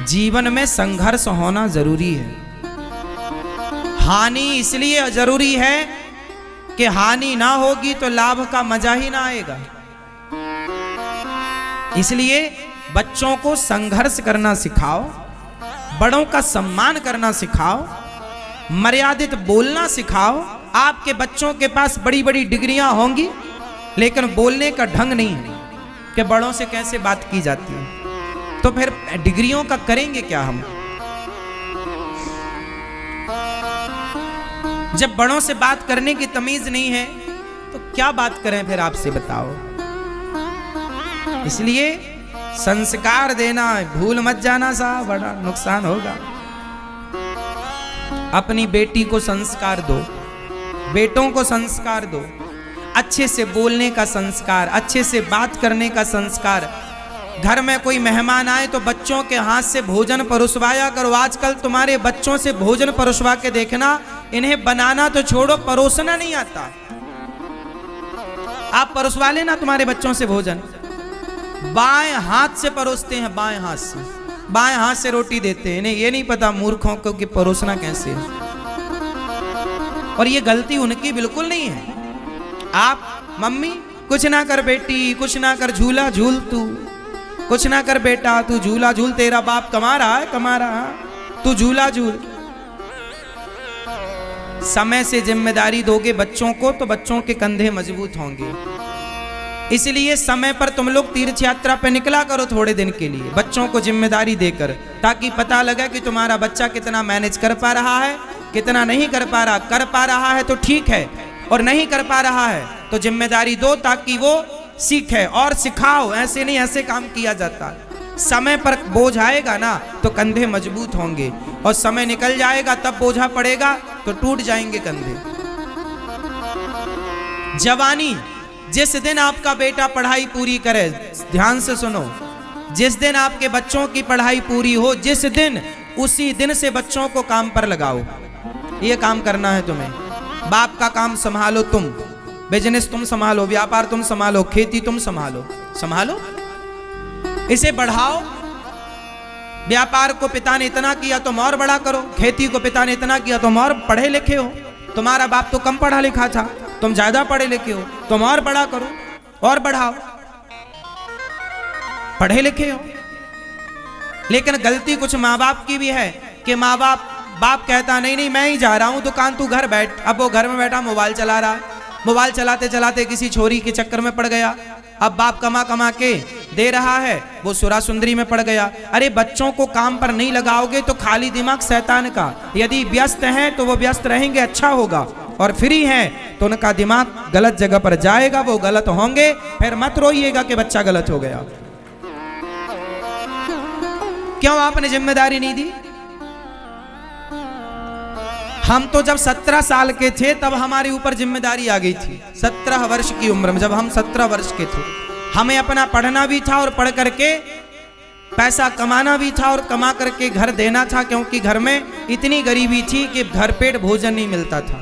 जीवन में संघर्ष होना जरूरी है। हानि इसलिए जरूरी है कि हानि ना होगी तो लाभ का मजा ही ना आएगा। इसलिए बच्चों को संघर्ष करना सिखाओ, बड़ों का सम्मान करना सिखाओ, मर्यादित बोलना सिखाओ। आपके बच्चों के पास बड़ी बड़ी डिग्रियां होंगी लेकिन बोलने का ढंग नहीं है कि बड़ों से कैसे बात की जाती है, तो फिर डिग्रियों का करेंगे क्या हम? जब बड़ों से बात करने की तमीज नहीं है तो क्या बात करें फिर, आपसे बताओ। इसलिए संस्कार देना भूल मत जाना साहब, बड़ा नुकसान होगा। अपनी बेटी को संस्कार दो, बेटों को संस्कार दो, अच्छे से बोलने का संस्कार, अच्छे से बात करने का संस्कार। घर में कोई मेहमान आए तो बच्चों के हाथ से भोजन परोसवाया करो। आजकल तुम्हारे बच्चों से भोजन परोसवा के देखना, इन्हें बनाना तो छोड़ो, परोसना नहीं आता। आप परोसवा लेना तुम्हारे बच्चों से भोजन, बाएं हाथ से परोसते हैं, बाएं हाथ से, बाएं हाथ से रोटी देते हैं। इन्हें ये नहीं पता मूर्खों को कि परोसना कैसे है। और ये गलती उनकी बिल्कुल नहीं है। आप मम्मी कुछ ना कर बेटी, कुछ ना कर, झूला झूल तू, कुछ ना कर बेटा तू झूला झूल, तेरा बाप कमा रहा है, कमा रहा है, तू झूला झूल। समय से जिम्मेदारी दोगे बच्चों को तो बच्चों के कंधे मजबूत होंगे। इसलिए समय पर तुम लोग तीर्थ यात्रा पे निकला करो थोड़े दिन के लिए, बच्चों को जिम्मेदारी देकर, ताकि पता लगे कि तुम्हारा बच्चा कितना मैनेज कर पा रहा है, कितना नहीं कर पा रहा। कर पा रहा है तो ठीक है, और नहीं कर पा रहा है तो जिम्मेदारी दो ताकि वो सीखे और सिखाओ। ऐसे नहीं, ऐसे काम किया जाता। समय पर बोझ आएगा ना तो कंधे मजबूत होंगे, और समय निकल जाएगा तब बोझा पड़ेगा तो टूट जाएंगे कंधे। जवानी, जिस दिन आपका बेटा पढ़ाई पूरी करे, ध्यान से सुनो, जिस दिन आपके बच्चों की पढ़ाई पूरी हो, जिस दिन, उसी दिन से बच्चों को काम पर लगाओ। ये काम करना है तुम्हें। बाप का काम संभालो तुम, बिजनेस तुम संभालो, व्यापार तुम संभालो, खेती तुम संभालो, संभालो, इसे बढ़ाओ। व्यापार को पिता ने इतना किया तुम और बड़ा करो, खेती को पिता ने इतना किया तुम और पढ़े लिखे हो। तुम्हारा बाप तो कम पढ़ा लिखा था, तुम ज्यादा पढ़े लिखे हो, तुम और बड़ा करो और बढ़ाओ। पढ़े लिखे हो, लेकिन गलती कुछ माँ बाप की भी है कि बाप कहता नहीं नहीं मैं ही जा रहा हूं दुकान, तू घर बैठ। अब वो घर में बैठा मोबाइल चला रहा है, मोबाइल चलाते चलाते किसी छोरी के चक्कर में पड़ गया। अब बाप कमा कमा के दे रहा है, वो सुरा सुंदरी में पड़ गया। अरे बच्चों को काम पर नहीं लगाओगे तो खाली दिमाग शैतान का। यदि व्यस्त हैं तो वो व्यस्त रहेंगे, अच्छा होगा, और फ्री हैं तो उनका दिमाग गलत जगह पर जाएगा, वो गलत होंगे। फिर मत रोइएगा कि बच्चा गलत हो गया। क्यों आपने जिम्मेदारी नहीं दी? हम तो जब 17 साल के थे तब हमारे ऊपर जिम्मेदारी आ गई थी। 17 वर्ष की उम्र में, जब हम 17 वर्ष के थे, हमें अपना पढ़ना भी था और पढ़ करके पैसा कमाना भी था और कमा करके घर देना था, क्योंकि घर में इतनी गरीबी थी कि घर पेट भोजन नहीं मिलता था।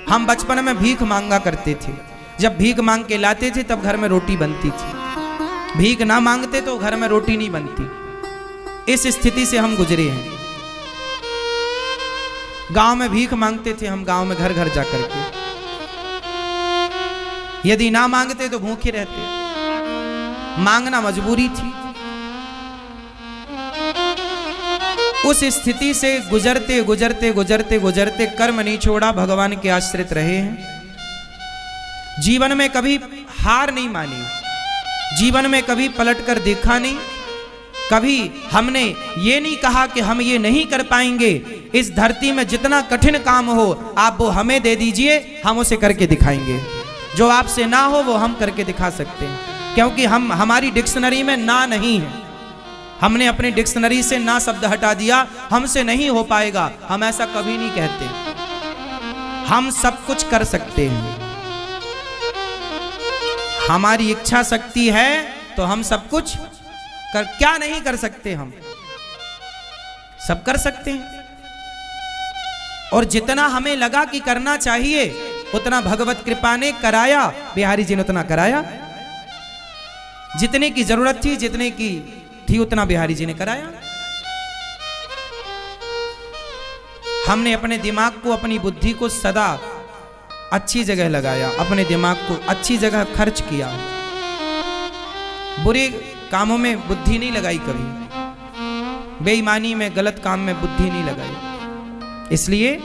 हम बचपन में भीख मांगा करते थे। जब भीख मांग के लाते थे तब घर में रोटी बनती थी, भीख ना मांगते तो घर में रोटी नहीं बनती। इस स्थिति से हम गुजरे हैं। गांव में भीख मांगते थे हम, गांव में घर घर जाकर के। यदि ना मांगते तो भूखे रहते, मांगना मजबूरी थी। उस स्थिति से गुजरते गुजरते गुजरते गुजरते कर्म नहीं छोड़ा, भगवान के आश्रित रहे हैं। जीवन में कभी हार नहीं मानी, जीवन में कभी पलट कर देखा नहीं, कभी हमने ये नहीं कहा कि हम ये नहीं कर पाएंगे। इस धरती में जितना कठिन काम हो आप वो हमें दे दीजिए, हम उसे करके दिखाएंगे। जो आपसे ना हो वो हम करके दिखा सकते हैं, क्योंकि हमारी डिक्शनरी में ना नहीं है। हमने अपनी डिक्शनरी से ना शब्द हटा दिया, हमसे नहीं हो पाएगा, हम ऐसा कभी नहीं कहते। हम सब कुछ कर सकते हैं, हमारी इच्छा शक्ति है तो हम सब कुछ क्या नहीं कर सकते? हम सब कर सकते हैं। और जितना हमें लगा कि करना चाहिए उतना भगवत कृपा ने कराया, बिहारी जी ने उतना कराया। जितने की जरूरत थी, जितने की थी उतना बिहारी जी ने कराया। हमने अपने दिमाग को, अपनी बुद्धि को सदा अच्छी जगह लगाया, अपने दिमाग को अच्छी जगह खर्च किया, बुरे कामों में बुद्धि नहीं लगाई, कभी बेईमानी में, गलत काम में बुद्धि नहीं लगाई। इसलिए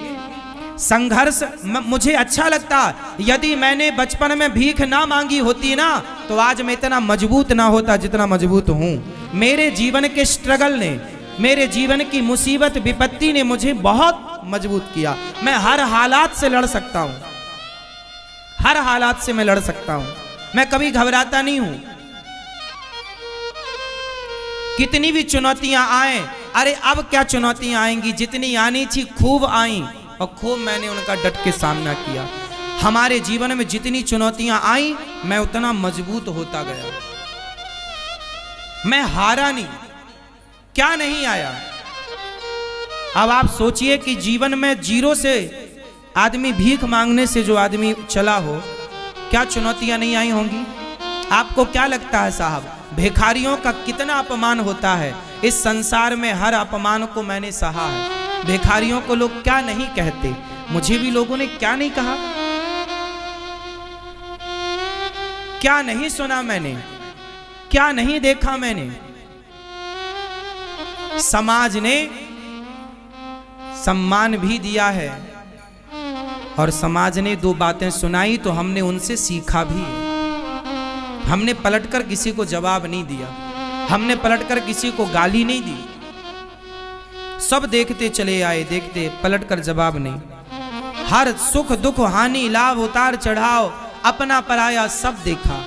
संघर्ष मुझे अच्छा लगता। यदि मैंने बचपन में भीख ना मांगी होती ना, तो आज मैं इतना मजबूत ना होता जितना मजबूत हूं। मेरे जीवन के स्ट्रगल ने, मेरे जीवन की मुसीबत विपत्ति ने मुझे बहुत मजबूत किया। मैं हर हालात से लड़ सकता हूं, हर हालात से मैं लड़ सकता हूं। मैं कभी घबराता नहीं हूं। कितनी भी चुनौतियां आए, अरे अब क्या चुनौतियां आएंगी, जितनी आनी थी खूब आई और खूब मैंने उनका डट के सामना किया। हमारे जीवन में जितनी चुनौतियां आई, मैं उतना मजबूत होता गया। मैं हारा नहीं। क्या नहीं आया? अब आप सोचिए कि जीवन में जीरो से आदमी, भीख मांगने से जो आदमी चला हो, क्या चुनौतियां नहीं आई होंगी? आपको क्या लगता है साहब, भिखारियों का कितना अपमान होता है? इस संसार में हर अपमान को मैंने सहा है। भिखारियों को लोग क्या नहीं कहते, मुझे भी लोगों ने क्या नहीं कहा, क्या नहीं सुना मैंने, क्या नहीं देखा मैंने। समाज ने सम्मान भी दिया है और समाज ने दो बातें सुनाई तो हमने उनसे सीखा भी। हमने पलटकर किसी को जवाब नहीं दिया, हमने पलटकर किसी को गाली नहीं दी। सब देखते चले आए, देखते, पलटकर जवाब नहीं। हर सुख दुख, हानि, लाभ, उतार चढ़ाव, अपना पराया सब देखा।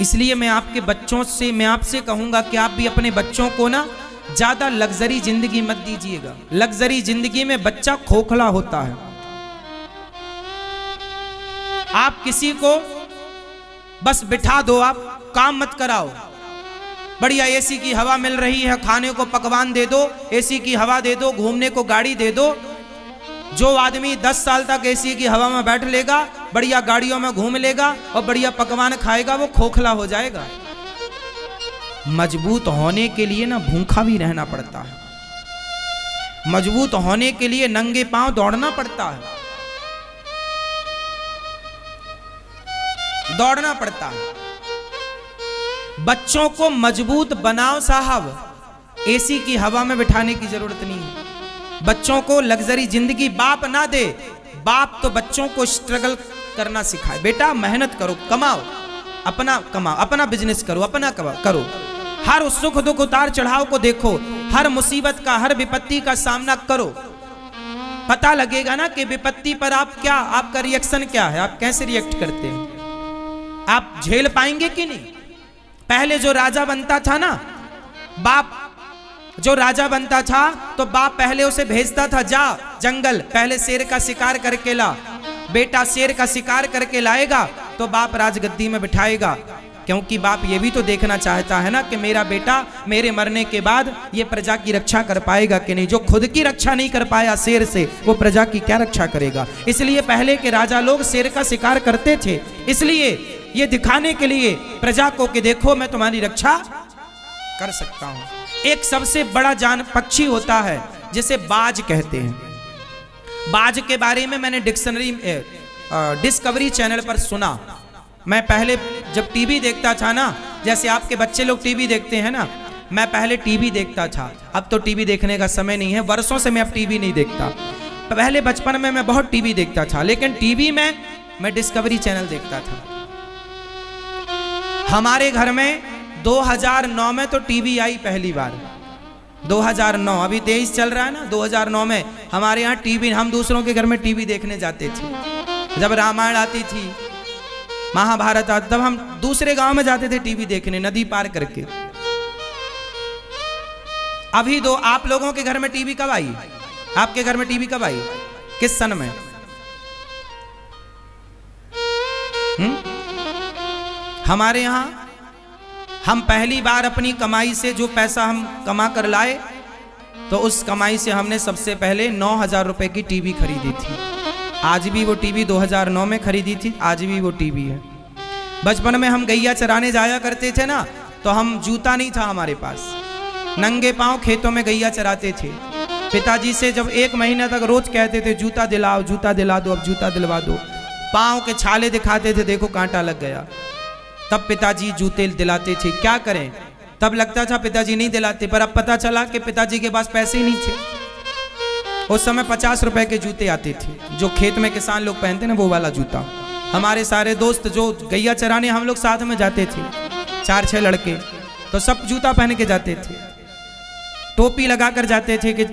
इसलिए मैं आपके बच्चों से, मैं आपसे कहूंगा कि आप भी अपने बच्चों को ना ज्यादा लग्जरी जिंदगी मत दीजिएगा। लग्जरी जिंदगी में बच्चा खोखला होता है। आप किसी को बस बिठा दो, आप काम मत कराओ। बढ़िया एसी की हवा मिल रही है, खाने को पकवान दे दो, एसी की हवा दे दो, घूमने को गाड़ी दे दो। जो आदमी 10 साल तक एसी की हवा में बैठ लेगा, बढ़िया गाड़ियों में घूम लेगा और बढ़िया पकवान खाएगा, वो खोखला हो जाएगा। मजबूत होने के लिए ना भूखा भी रहना पड़ता है। मजबूत होने के लिए नंगे पांव दौड़ना पड़ता है, दौड़ना पड़ता है। बच्चों को मजबूत बनाओ साहब, एसी की हवा में बिठाने की जरूरत नहीं है। बच्चों को लग्जरी जिंदगी बाप ना दे। बाप तो बच्चों को स्ट्रगल करना सिखाए। बेटा मेहनत करो, कमाओ, अपना कमाओ, अपना बिजनेस करो, अपना करो। हर सुख दुख, उतार चढ़ाव को देखो, हर मुसीबत का, हर विपत्ति का सामना करो। पता लगेगा ना कि विपत्ति पर आप क्या, आपका रिएक्शन क्या है, आप कैसे रिएक्ट करते हैं, आप झेल पाएंगे कि नहीं। पहले जो राजा बनता था ना, बाप जो राजा बनता था तो बाप पहले उसे भेजता था, जा जंगल, पहले शेर का शिकार करके ला। बेटा शेर का शिकार करके लाएगा तो बाप राजगद्दी में बिठाएगा, क्योंकि बाप ये भी तो देखना चाहता है ना कि मेरा बेटा मेरे मरने के बाद ये प्रजा की रक्षा कर पाएगा कि नहीं। जो खुद की रक्षा नहीं कर पाया शेर से, वो प्रजा की क्या रक्षा करेगा। इसलिए पहले के राजा लोग शेर का शिकार करते थे, इसलिए ये दिखाने के लिए प्रजा को कि देखो मैं तुम्हारी रक्षा कर सकता हूं। एक सबसे बड़ा जान पक्षी होता है जिसे बाज कहते हैं। बाज के बारे में मैंने डिस्कवरी चैनल पर सुना। मैं पहले जब टीवी देखता था ना, जैसे आपके बच्चे लोग टीवी देखते हैं ना, मैं पहले टीवी देखता था। अब तो टीवी देखने का समय नहीं है, वर्षों से मैं अब टीवी नहीं देखता। पहले बचपन में मैं बहुत टीवी देखता था, लेकिन टीवी में मैं डिस्कवरी चैनल देखता था। हमारे घर में 2009 में तो टीवी आई पहली बार। 2009, अभी 23 चल रहा है ना, 2009 में हमारे यहाँ टीवी, हम दूसरों के घर में टीवी देखने जाते थे। जब रामायण आती थी, महाभारत आती, तब हम दूसरे गांव में जाते थे टीवी देखने, नदी पार करके। अभी दो आप लोगों के घर में टीवी कब आई? आपके घर में टीवी कब आई? किस सन में? हमारे यहाँ हम पहली बार अपनी कमाई से जो पैसा हम कमा कर लाए, तो उस कमाई से हमने सबसे पहले 9,000 रुपए की टीवी खरीदी थी। आज भी वो टीवी 2009 में खरीदी थी, आज भी वो टीवी है। बचपन में हम गैया चराने जाया करते थे ना, तो हम जूता नहीं था हमारे पास, नंगे पांव खेतों में गैया चराते थे। पिताजी से जब 1 महीना तक रोज कहते थे जूता दिलाओ, जूता दिला दो, अब जूता दिलवा दो, पाँव के छाले दिखाते थे, देखो कांटा लग गया, तब पिताजी जूते दिलाते थे। क्या करें, तब लगता था पिताजी नहीं दिलाते, पर अब पता चला कि पिताजी के पास पैसे ही नहीं थे। उस समय 50 रुपए के जूते आते थे, जो खेत में किसान लोग पहनते ना, वो वाला जूता। हमारे सारे दोस्त जो गैया चराने हम लोग साथ में जाते थे, 4-6 लड़के, तो सब जूता पहन के जाते थे, टोपी लगा कर जाते थे कि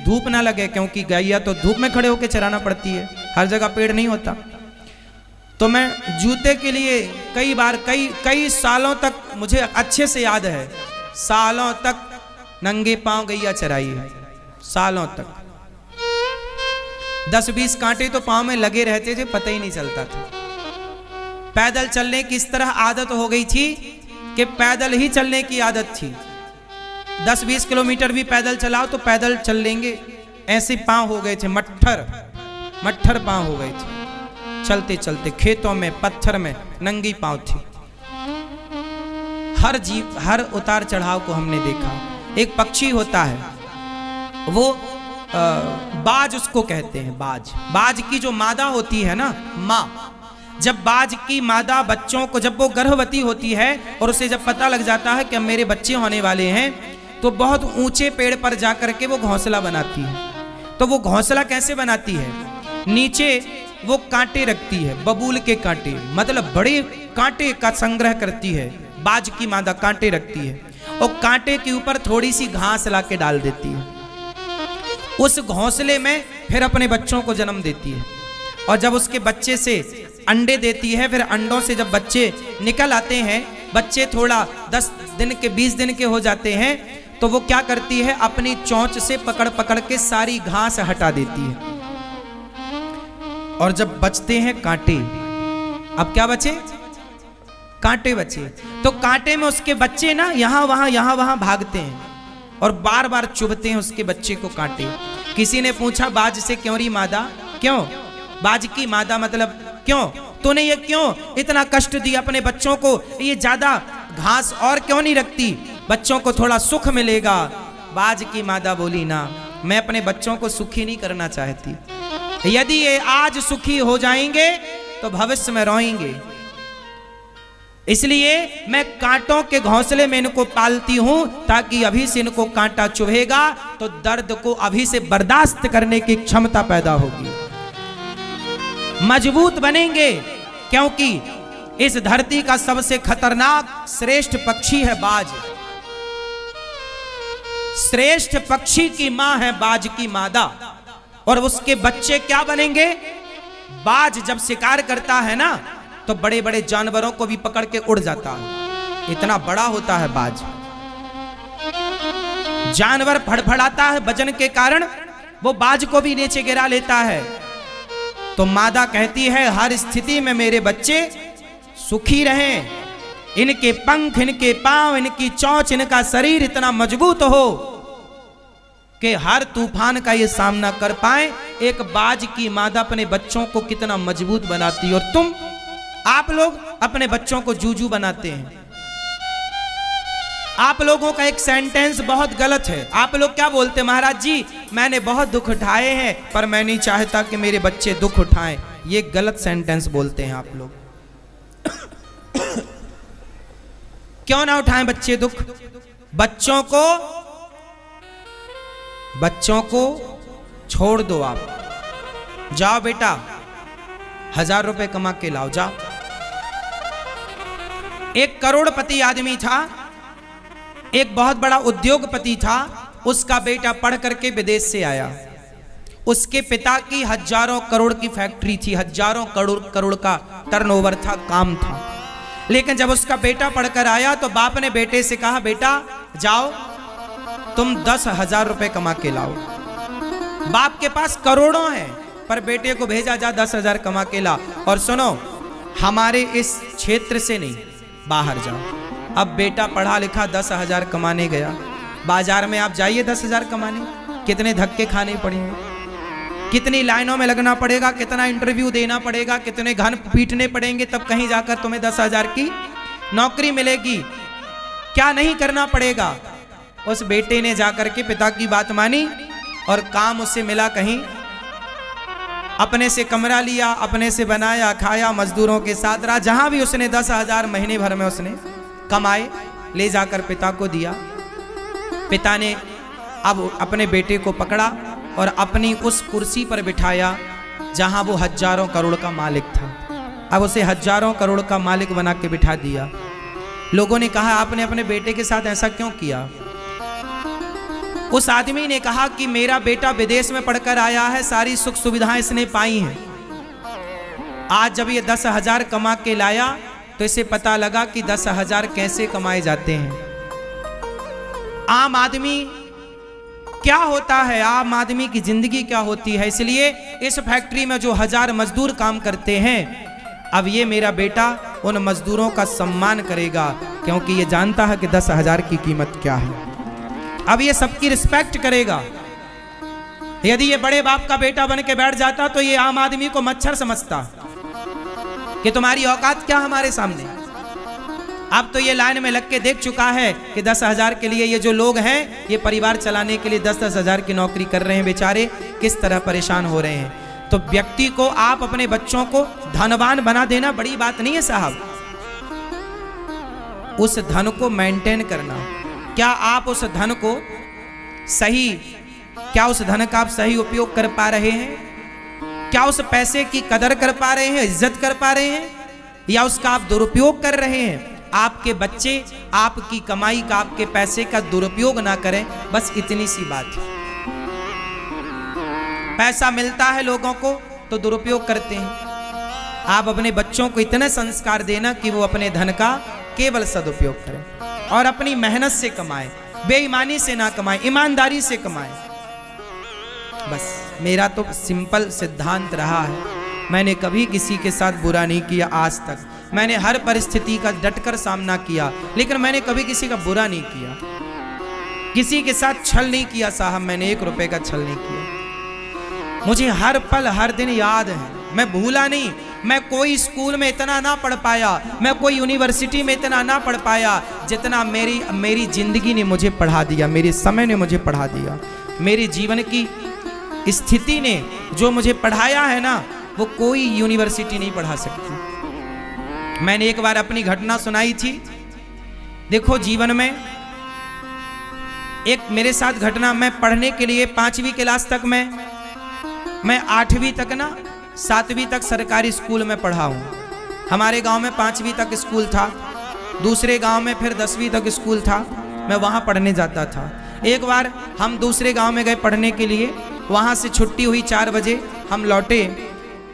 धूप ना लगे, क्योंकि गैया तो धूप में खड़े होकर चराना पड़ती है, हर जगह पेड़ नहीं होता। तो मैं जूते के लिए कई बार कई सालों तक, मुझे अच्छे से याद है, सालों तक नंगे पांव गैया चराई है, सालों तक। 10-20 कांटे तो पांव में लगे रहते थे, पता ही नहीं चलता था। पैदल चलने की इस तरह आदत हो गई थी कि पैदल ही चलने की आदत थी। 10-20 किलोमीटर भी पैदल चलाओ तो पैदल चल लेंगे, ऐसे पांव हो गए थे, मट्ठर पांव हो गए थे। चलते चलते खेतों में, पत्थर में नंगी पांव थी। हर उतार चढ़ाव को हमने देखा। एक पक्षी होता है, वो बाज उसको कहते हैं, बाज की जो मादा होती है ना, माँ, जब बाज की मादा बच्चों को, जब वो गर्भवती होती है और उसे जब पता लग जाता है कि अब मेरे बच्चे होने वाले हैं, तो बहुत ऊंचे पेड़ पर जाकर के वो घोंसला बनाती है। तो वो घोंसला कैसे बनाती है, नीचे वो कांटे रखती है, बबूल के कांटे, मतलब बड़े कांटे का संग्रह करती है। बाज की मादा कांटे रखती है और कांटे के ऊपर थोड़ी सी घास ला के डाल देती है। उस घोंसले में फिर अपने बच्चों को जन्म देती है, और जब उसके बच्चे से अंडे देती है, फिर अंडों से जब बच्चे निकल आते हैं, बच्चे थोड़ा 10 दिन के 20 दिन के हो जाते हैं, तो वो क्या करती है, अपनी चोंच से पकड़ पकड़ के सारी घास हटा देती है। और जब बचते हैं कांटे, अब क्या बचे, कांटे बचे, तो कांटे में उसके बच्चे ना यहाँ वहां भागते हैं और बार बार चुभते हैं उसके बच्चे को कांटे। किसी ने पूछा बाज से, क्यों री मादा, क्यों, बाज की मादा मतलब क्यों, तूने ये क्यों इतना कष्ट दिया अपने बच्चों को, ये ज्यादा घास और क्यों नहीं रखती, बच्चों को थोड़ा सुख मिलेगा। बाज की मादा बोली, ना, मैं अपने बच्चों को सुखी नहीं करना चाहती, यदि ये आज सुखी हो जाएंगे तो भविष्य में रोएंगे, इसलिए मैं कांटों के घोंसले में इनको पालती हूं, ताकि अभी से इनको कांटा चुभेगा तो दर्द को अभी से बर्दाश्त करने की क्षमता पैदा होगी, मजबूत बनेंगे। क्योंकि इस धरती का सबसे खतरनाक श्रेष्ठ पक्षी है बाज। श्रेष्ठ पक्षी की मां है बाज की मादा, और उसके बच्चे क्या बनेंगे। बाज जब शिकार करता है ना, तो बड़े बड़े जानवरों को भी पकड़ के उड़ जाता है, इतना बड़ा होता है बाज। जानवर फड़फड़ाता है वजन के कारण, वो बाज को भी नीचे गिरा लेता है। तो मादा कहती है, हर स्थिति में मेरे बच्चे सुखी रहें, इनके पंख, इनके पांव, इनकी चोंच, इनका शरीर इतना मजबूत हो कि हर तूफान का ये सामना कर पाए। एक बाज की मादा अपने बच्चों को कितना मजबूत बनाती, और आप लोग अपने बच्चों को जूजू बनाते हैं। आप लोगों का एक सेंटेंस बहुत गलत है। आप लोग क्या बोलते, महाराज जी मैंने बहुत दुख उठाए हैं, पर मैं नहीं चाहता कि मेरे बच्चे दुख उठाएं। ये गलत सेंटेंस बोलते हैं आप लोग। क्यों ना उठाएं बच्चे दुख। बच्चों को छोड़ दो, आप जाओ बेटा 1000 रुपए कमा के लाओ, जाओ। एक करोड़पति आदमी था, एक बहुत बड़ा उद्योगपति था, उसका बेटा पढ़ करके विदेश से आया। उसके पिता की हजारों करोड़ की फैक्ट्री थी, हजारों करोड़ का टर्नओवर था, काम था। लेकिन जब उसका बेटा पढ़कर आया तो बाप ने बेटे से कहा, बेटा जाओ तुम 10,000 रुपए कमा के लाओ। बाप के पास करोड़ों हैं, पर बेटे को भेजा, जा 10,000 कमा के ला। और सुनो, हमारे इस क्षेत्र से नहीं, बाहर जाओ। अब बेटा पढ़ा लिखा 10,000 कमाने गया। बाजार में आप जाइए 10,000 कमाने, कितने धक्के खाने पड़ेंगे, कितनी लाइनों में लगना पड़ेगा, कितना इंटरव्यू देना पड़ेगा, कितने घन पीटने पड़ेंगे, तब कहीं जाकर तुम्हें 10,000 की नौकरी मिलेगी। क्या नहीं करना पड़ेगा। उस बेटे ने जाकर के पिता की बात मानी और काम उसे मिला कहीं, अपने से कमरा लिया, अपने से बनाया, खाया, मजदूरों के साथ रहा। जहां भी उसने 10,000 महीने भर में उसने कमाए, ले जाकर पिता को दिया। पिता ने अब अपने बेटे को पकड़ा और अपनी उस कुर्सी पर बिठाया जहां वो हजारों करोड़ का मालिक था। अब उसे हजारों करोड़ का मालिक बना के बिठा दिया। लोगों ने कहा, आपने अपने बेटे के साथ ऐसा क्यों किया? उस आदमी ने कहा कि मेरा बेटा विदेश में पढ़कर आया है, सारी सुख सुविधाएं इसने पाई हैं। आज जब ये 10,000 कमा के लाया तो इसे पता लगा कि 10,000 कैसे कमाए जाते हैं। आम आदमी क्या होता है, आम आदमी की जिंदगी क्या होती है। इसलिए इस फैक्ट्री में जो 1000 मजदूर काम करते हैं, अब ये मेरा बेटा उन मजदूरों का सम्मान करेगा, क्योंकि ये जानता है कि 10,000 की कीमत क्या है। अब ये सबकी रिस्पेक्ट करेगा। यदि ये बड़े बाप का बेटा बन के बैठ जाता तो ये आम आदमी को मच्छर समझता कि तुम्हारी औकात क्या हमारे सामने। अब तो ये लाइन में लग के देख चुका है कि 10,000 के लिए ये जो लोग हैं, ये परिवार चलाने के लिए 10,000 की नौकरी कर रहे हैं, बेचारे किस तरह परेशान हो रहे हैं। तो व्यक्ति को, आप अपने बच्चों को धनवान बना देना बड़ी बात नहीं है साहब। उस धन को मेंटेन करना, क्या आप उस धन को सही, क्या उस धन का आप सही उपयोग कर पा रहे हैं? क्या उस पैसे की कदर कर पा रहे हैं, इज्जत कर पा रहे हैं, या उसका आप दुरुपयोग कर रहे हैं? आपके बच्चे आपकी कमाई का, आपके पैसे का दुरुपयोग ना करें, बस इतनी सी बात है। पैसा मिलता है लोगों को तो दुरुपयोग करते हैं। आप अपने बच्चों को इतने संस्कार देना कि वो अपने धन का केवल सदुपयोग करें और अपनी मेहनत से कमाए, बेईमानी से ना कमाए, ईमानदारी से कमाए। बस मेरा तो सिंपल सिद्धांत रहा है, मैंने कभी किसी के साथ बुरा नहीं किया आज तक। मैंने हर परिस्थिति का डटकर सामना किया, लेकिन मैंने कभी किसी का बुरा नहीं किया, किसी के साथ छल नहीं किया साहब। मैंने 1 रुपए का छल नहीं किया। मुझे हर पल हर दिन याद है, मैं भूला नहीं। मैं कोई स्कूल में इतना ना पढ़ पाया, मैं कोई यूनिवर्सिटी में इतना ना पढ़ पाया जितना मेरी जिंदगी ने मुझे पढ़ा दिया, मेरे समय ने मुझे पढ़ा दिया। मेरे जीवन की स्थिति ने जो मुझे पढ़ाया है ना, वो कोई यूनिवर्सिटी नहीं पढ़ा सकती। मैंने एक बार अपनी घटना सुनाई थी। देखो, जीवन में एक मेरे साथ घटना, मैं पढ़ने के लिए 5वीं क्लास तक मैं 8वीं तक ना 7वीं तक सरकारी स्कूल में पढ़ा हूँ। हमारे गांव में 5वीं तक स्कूल था, दूसरे गांव में फिर 10वीं तक स्कूल था। मैं वहाँ पढ़ने जाता था। एक बार हम दूसरे गांव में गए पढ़ने के लिए, वहाँ से छुट्टी हुई 4 बजे, हम लौटे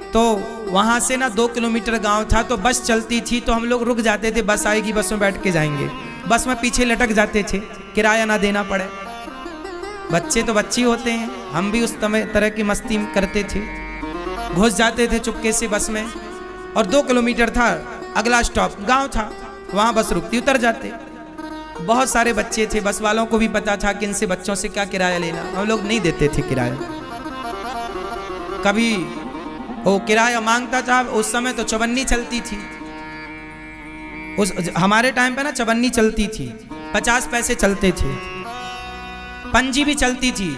तो वहाँ से ना 2 किलोमीटर गांव था, तो बस चलती थी तो हम लोग रुक जाते थे, बस आएगी, बस में बैठ के जाएंगे। बस में पीछे लटक जाते थे, किराया ना देना पड़े। बच्चे तो बच्चे होते हैं, हम भी उस तरह की मस्ती करते थे। घुस जाते थे चुपके से बस में, और 2 किलोमीटर था, अगला स्टॉप गांव था, वहां बस रुकती, उतर जाते। बहुत सारे बच्चे थे, बस वालों को भी पता था कि इनसे बच्चों से क्या किराया लेना। हम लोग नहीं देते थे किराया। कभी वो किराया मांगता था, उस समय तो चवन्नी चलती थी। उस हमारे टाइम पे ना चवन्नी चलती थी, 50 पैसे चलते थे। पंजी भी चलती थी,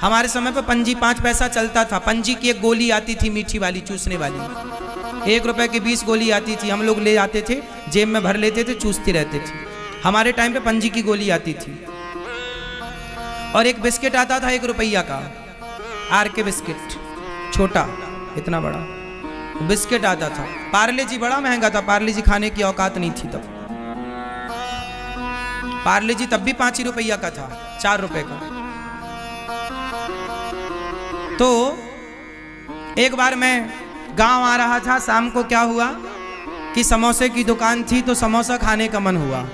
हमारे समय पे पंजी 5 पैसा चलता था। पंजी की एक गोली आती थी, मीठी वाली, चूसने वाली, 1 रुपए की 20 गोली आती थी। हम लोग ले आते थे, जेब में भर लेते थे, चूसते रहते थे। हमारे टाइम पे पंजी की गोली आती थी। और एक बिस्किट आता था 1 रुपया का, आर के बिस्किट, छोटा, इतना बड़ा बिस्किट आता था। पार्ले जी बड़ा महंगा था, पार्ले जी खाने की औकात नहीं थी तब। पार्ले जी तब भी 5 ही रुपया का था, 4 रुपए का। तो एक बार मैं गांव आ रहा था, शाम को क्या हुआ कि समोसे की दुकान थी, तो समोसा खाने का मन हुआ।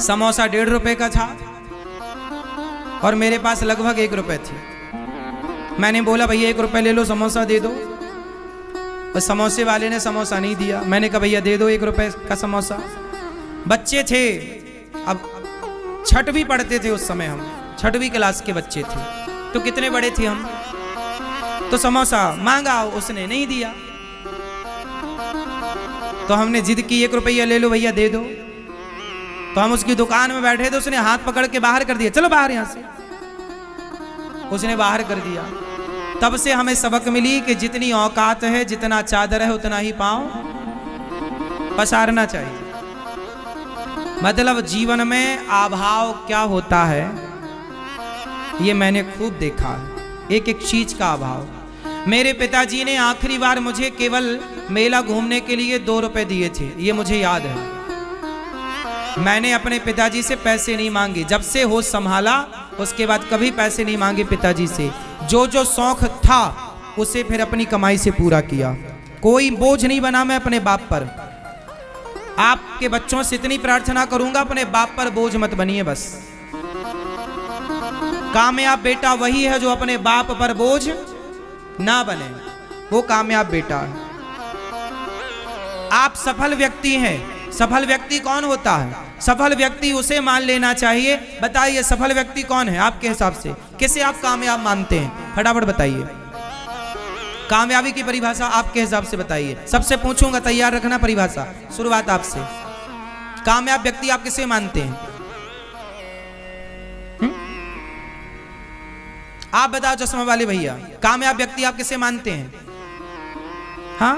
समोसा 1.5 रुपए का था और मेरे पास लगभग 1 रुपए थे। मैंने बोला, भैया 1 रुपए ले लो, समोसा दे दो। और समोसे वाले ने समोसा नहीं दिया। मैंने कहा, भैया दे दो 1 रुपए का समोसा। बच्चे थे, अब 6वीं पढ़ते थे उस समय, हम 6वीं क्लास के बच्चे थे, तो कितने बड़े थे हम। तो समोसा मांगा, उसने नहीं दिया। तो हमने जिद की, 1 रुपया ले लो भैया, दे दो। तो हम उसकी दुकान में बैठे थे, उसने हाथ पकड़ के बाहर कर दिया, चलो बाहर यहाँ से। उसने बाहर कर दिया। तब से हमें सबक मिली कि जितनी औकात है, जितना चादर है, उतना ही पांव पसारना चाहिए। मतलब जीवन में अभाव क्या होता है ये मैंने खूब देखा है, एक एक चीज का अभाव। मेरे पिताजी ने आखिरी बार मुझे केवल मेला घूमने के लिए 2 रुपए दिए थे, ये मुझे याद है। मैंने अपने पिताजी से पैसे नहीं मांगे, जब से होश संभाला उसके बाद कभी पैसे नहीं मांगे पिताजी से। जो जो शौक था उसे फिर अपनी कमाई से पूरा किया, कोई बोझ नहीं बना मैं अपने बाप पर। आपके बच्चों से इतनी प्रार्थना करूंगा, अपने बाप पर बोझ मत बनिए बस। कामयाब बेटा वही है जो अपने बाप पर बोझ ना बने, वो कामयाब बेटा है। आप सफल व्यक्ति हैं। सफल व्यक्ति कौन होता है? सफल व्यक्ति उसे मान लेना चाहिए। बताइए सफल व्यक्ति कौन है आपके हिसाब से? किसे आप कामयाब मानते हैं? फटाफट बताइए। कामयाबी की परिभाषा आपके हिसाब से बताइए। सबसे पूछूंगा, तैयार रखना परिभाषा। शुरुआत आपसे। कामयाब व्यक्ति आप किसे मानते हैं? आप बताओ चश्मा वाले भैया, कामयाब व्यक्ति आप किसे मानते हैं? हाँ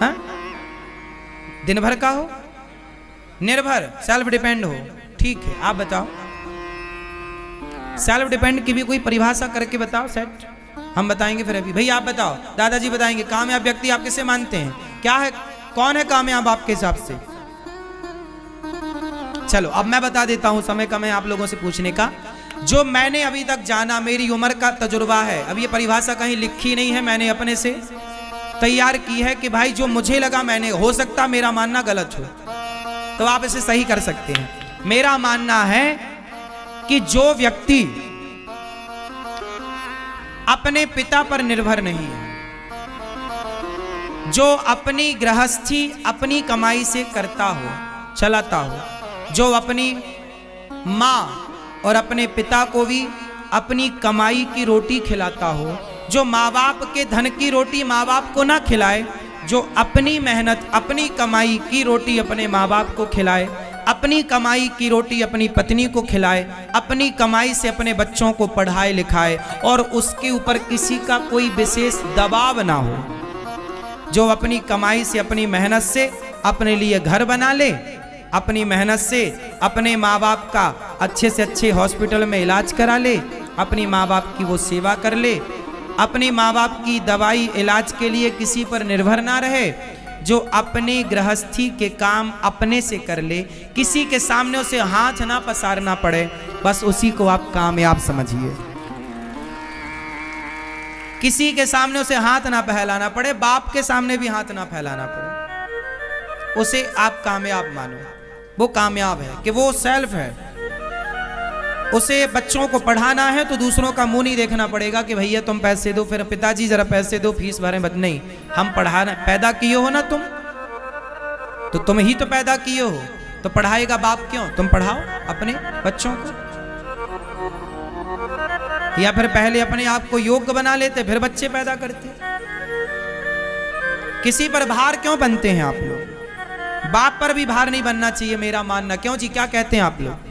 हाँ, दिन भर का हो, निर्भर, सेल्फ डिपेंड हो। ठीक है, आप बताओ सेल्फ डिपेंड की भी कोई परिभाषा करके बताओ। सेट हम बताएंगे फिर। अभी भैया आप बताओ, दादाजी बताएंगे कामयाब व्यक्ति आप किसे मानते हैं? क्या है, कौन है कामयाब आपके हिसाब से? चलो अब मैं बता देता हूं, समय कम है आप लोगों से पूछने का। जो मैंने अभी तक जाना, मेरी उम्र का तजुर्बा है, अब ये परिभाषा कहीं लिखी नहीं है, मैंने अपने से तैयार की है कि भाई जो मुझे लगा, मैंने, हो सकता मेरा मानना गलत हो तो आप इसे सही कर सकते हैं। मेरा मानना है कि जो व्यक्ति अपने पिता पर निर्भर नहीं है, जो अपनी गृहस्थी अपनी कमाई से करता हो, चलाता हो, जो अपनी मां और अपने पिता को भी अपनी कमाई की रोटी खिलाता हो, जो माँ बाप के धन की रोटी माँ बाप को ना खिलाए, जो अपनी मेहनत अपनी कमाई की रोटी अपने माँ बाप को खिलाए, अपनी कमाई की रोटी अपनी पत्नी को खिलाए, अपनी कमाई से अपने बच्चों को पढ़ाए लिखाए और उसके ऊपर किसी का कोई विशेष दबाव ना हो, जो अपनी कमाई से अपनी मेहनत से अपने लिए घर बना ले, अपनी मेहनत से अपने माँ बाप का अच्छे से अच्छे हॉस्पिटल में इलाज करा ले, अपनी माँ बाप की वो सेवा कर ले, अपनी माँ बाप की दवाई इलाज के लिए किसी पर निर्भर ना रहे, जो अपनी गृहस्थी के काम अपने से कर ले, किसी के सामने उसे हाथ ना पसारना पड़े, बस उसी को आप कामयाब समझिए। किसी के सामने उसे हाथ ना फैलाना पड़े, बाप के सामने भी हाथ ना फैलाना पड़े, उसे आप कामयाब मानो। वो कामयाब है कि वो सेल्फ है। उसे बच्चों को पढ़ाना है तो दूसरों का मुंह नहीं देखना पड़ेगा कि भैया तुम पैसे दो, फिर पिताजी जरा पैसे दो, फीस भरें। नहीं, हम पढ़ाना, पैदा किए हो ना तुम, तो तुम ही तो पैदा किए हो, तो पढ़ाएगा बाप क्यों? तुम पढ़ाओ अपने बच्चों को, या फिर पहले अपने आप को योग्य बना लेते फिर बच्चे पैदा करते। किसी पर भार क्यों बनते हैं आप लोग? बाप पर भी भार नहीं बनना चाहिए मेरा मानना। क्यों जी, क्या कहते हैं आप लोग?